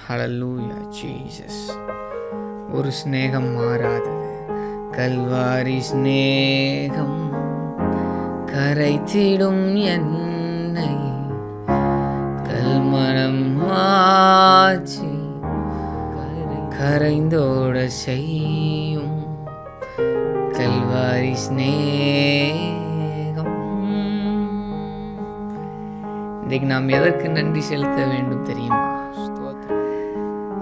ஹல்லேலூயா Jesus. ஒரு ஸ்நேகம் மாறாதது, கல்வாரி ஸ்நேகம் கரைத்திடும் என்னை, கல்மனம் மாற்றி கரைந்தோட செய்யும் கல்வாரி ஸ்நேகம். இன்றைக்கு நாம் எதற்கு நன்றி செலுத்த வேண்டும் தெரியுமா?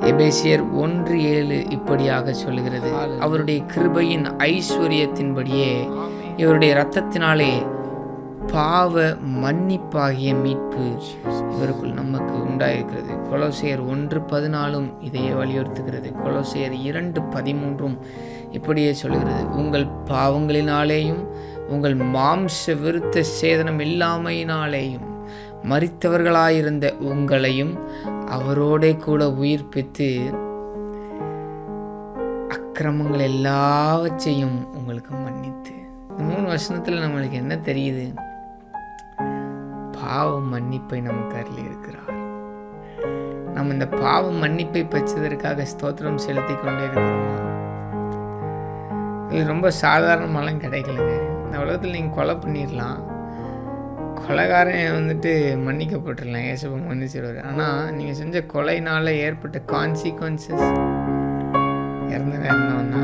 எபேசியர் 1:7 இப்படியாக சொல்கிறது, அவருடைய கிருபையின் ஐஸ்வரியத்தின்படியே இவருடைய இரத்தத்தினாலே பாவ மன்னிப்பாகிய மீட்பு இவருக்குள் நமக்கு உண்டாயிருக்கிறது. கொலோசையர் 1:14 இதையே வலியுறுத்துகிறது. கொலோசையர் 2:13 இப்படியே சொல்கிறது, உங்கள் பாவங்களினாலேயும் உங்கள் மாம்ச விருத்த சேதனம் இல்லாமையினாலேயும் மரித்தவர்களாயிருந்த உங்களையும் அவரோடே கூட உயிர்ப்பித்து அக்கிரமங்கள் எல்லாவற்றையும் உங்களுக்கு மன்னித்து. 3 வசனத்தில் நம்மளுக்கு என்ன தெரியுது? பாவ மன்னிப்பை நமக்கு அருளி இருக்கிறார். நம்ம இந்த பாவ மன்னிப்பை பெற்றதற்காக ஸ்தோத்திரம் செலுத்தி கொண்டே இருக்கிறோம். இது ரொம்ப சாதாரணமாலாம் கிடைக்கலங்க. இந்த உலகத்தில் நீங்கள் கொலை பண்ணிடலாம், கொலைகாரன் மன்னிக்கப்பட்டுடலாம், ஏசப்பா மன்னிச்சிடுவார். ஆனால் நீங்கள் செஞ்ச கொலையினால் ஏற்பட்ட கான்சிக்வன்சஸ், இறந்தவன்னா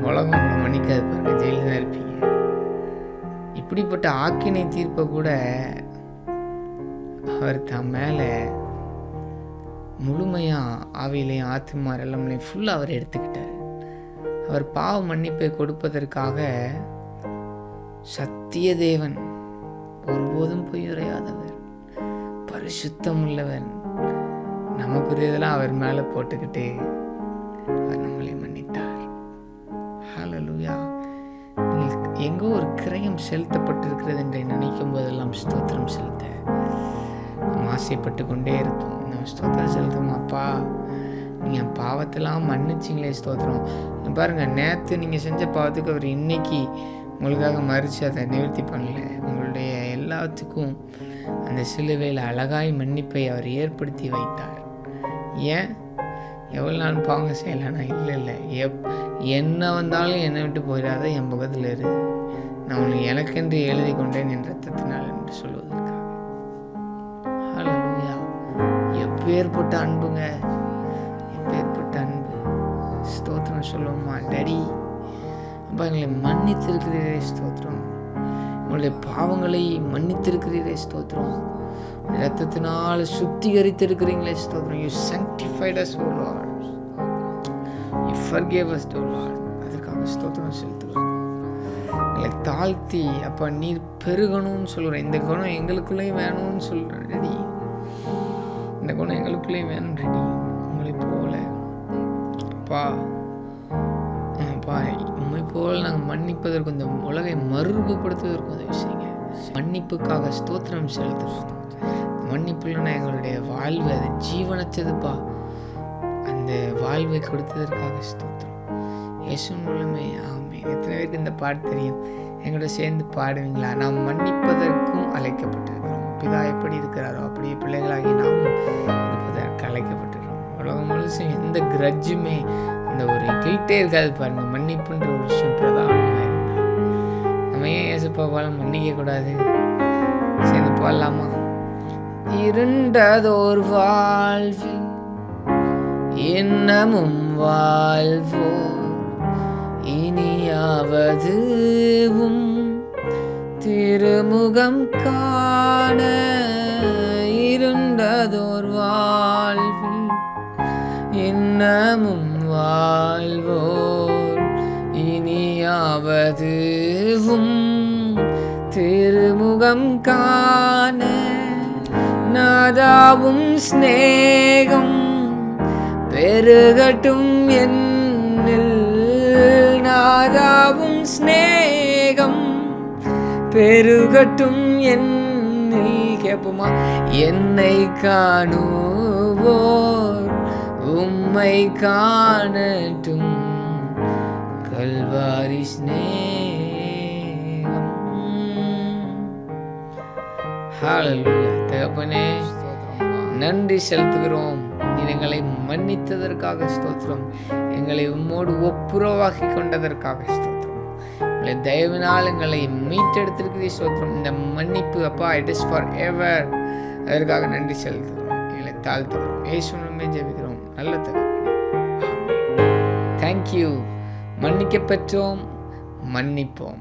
உலகம் உங்களை மன்னிக்காது பாருங்க, ஜெயிலில் தான் இருப்பீங்க. இப்படிப்பட்ட ஆக்கினை தீர்ப்பை கூட அவர் தன் மேலே முழுமையாக ஆவியிலையும் ஆத்மா எல்லாமலையும் ஃபுல்லாக அவர் எடுத்துக்கிட்டார். அவர் பாவ மன்னிப்பை கொடுப்பதற்காக சத்திய தேவன், ஒருபோதும் பொய்யுரையாதவர், பரிசுத்தம் உள்ளவர், நமக்குரியதெல்லாம் அவர் மேலே போட்டுக்கிட்டு அவர் நம்மளை மன்னித்தார். ஹல்லேலூயா. எங்கோ ஒரு கிரயம் செலுத்தப்பட்டிருக்கிறது என்று நினைக்கும் போதெல்லாம் ஸ்தோத்திரம் செலுத்த நம்ம ஆசைப்பட்டு கொண்டே இருப்போம். நம்ம ஸ்தோத்திரம் செலுத்தணும். அப்பா, நீங்கள் பாவத்தெல்லாம் மன்னிச்சிங்களே, ஸ்தோத்திரம். பாருங்கள், நேற்று நீங்கள் செஞ்ச பாவத்துக்கு அவர் இன்னைக்கு உங்களுக்காக மறித்து அதை நிவர்த்தி பண்ணல. உங்களுடைய எல்லாத்துக்கும் அந்த சிலுவையில் அழகாய் மன்னிப்பை அவர் ஏற்படுத்தி வைத்தார். ஏன்? எவ்வளோ நாள் பாவங்க செய்யலைன்னா இல்லை, என்ன வந்தாலும் என்னை விட்டு போயிடாத, என் பக்கத்தில் இரு, நான் உனக்கு எனக்கென்று எழுதி கொண்டேன் என் ரத்தத்தினால் என்று சொல்வதற்காக. ஹல்லேலூயா. எப்பேற்பட்ட அன்புங்க, எப்பேற்பட்ட அன்பு. ஸ்தோத்திரம் சொல்லுவோமா? டேடி, அப்பா, எங்களை மன்னித்திருக்கிறீரே ஸ்தோத்திரம், உங்களுடைய பாவங்களை மன்னித்திருக்கிறீரே ஸ்தோத்திரம், இரத்தத்தினால் சுத்திகரித்திருக்கிறீங்களே ஸ்தோத்திரம். You sanctified us, O Lord. You forgave us, O Lord. அதற்காக ஸ்தோத்திரம் செலுத்துகிறோம். எங்களை தாழ்த்தி, அப்பா நீர் பெருகணும்னு சொல்கிறேன். இந்த குணம் எங்களுக்குள்ளேயும் வேணும்னு சொல்கிறேன் ரெடி. இந்த குணம் எங்களுக்குள்ளேயும் வேணும் ரெடி. உங்களை போல அப்பா, உண்மை போல் நாங்கள் மன்னிப்பதற்கு, இந்த உலகை மறுரூபப்படுத்துவதற்கு உதவி செய்யுங்க. மன்னிப்புக்காக ஸ்தோத்திரம் செலுத்துகிறோம். மன்னிப்பு இல்லைன்னா எங்களுடைய வாழ்வு அது ஜீவனச்சதுப்பா. அந்த வாழ்வை கொடுத்ததற்காக ஸ்தோத்திரம். இயேசு மூலமே ஆமென். எத்தனை பேருக்கு இந்த பாட்டு தெரியும்? எங்களோட சேர்ந்து பாடுவீங்களா? நாம் மன்னிப்பதற்கும் அழைக்கப்பட்டிருக்கிறோம். பிதா எப்படி இருக்கிறாரோ அப்படியே பிள்ளைகளாகி நாமும் இருப்பதற்கு அழைக்கப்பட்டிருக்கிறோம். உலகம் முழுசும் எந்த கிரட்ஜுமே, அந்த ஒரு கில்ட்டே இருக்காது பாருங்க. மன்னிப்புன்ற ஒரு விஷயம் பிரதானமாக இருந்தால் நம்ம ஏன் இயேசுப்பாவால் மன்னிக்க கூடாது? சேர்ந்து பாடலாமா? இருண்டதோர் வாழ்வில் இன்னமும் வாழ்வோர், இனியாவதுவும் திருமுகம் காண. இருண்டதோர் வாழ்வில் இன்னமும் வாழ்வோர், இனியாவதுவும் திருமுகம் காண. நாதாவும் ஸ்நேகம் பெருகட்டும் என்னில், நாதாவும் ஸ்நேகம் பெருகட்டும் என்னில். கேட்போமா? என்னை காணுவோர் உம்மை காணட்டும், கல்வாரி ஸ்நேகம். ஹல்லேலூயா. தகப்பனே, நன்றி செலுத்துகிறோம். நீர் எங்களை மன்னித்ததற்காக ஸ்தோத்திரம். எங்களை உம்மோடு ஒப்புரவாக்கி கொண்டதற்காக ஸ்தோத்திரம். உங்களை தயவினால் எங்களை மீட்டெடுத்திருக்கிறீர் ஸ்தோத்திரம். இந்த மன்னிப்பு அப்பா, இட் இஸ் ஃபார் எவர். அதற்காக நன்றி செலுத்துகிறோம், எங்களை தாழ்த்துகிறோம். இயேசுவின் ஜெபிக்கிறோம் நல்ல தகப்பனே, ஆமென். தேங்க்யூ. மன்னிக்க பெற்றோம், மன்னிப்போம்.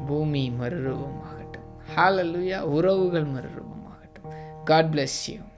பூமி மறுரூபமாகட்டும். ஹல்லேலூயா. உறவுகள் மறுரூபமாகட்டும். God bless you.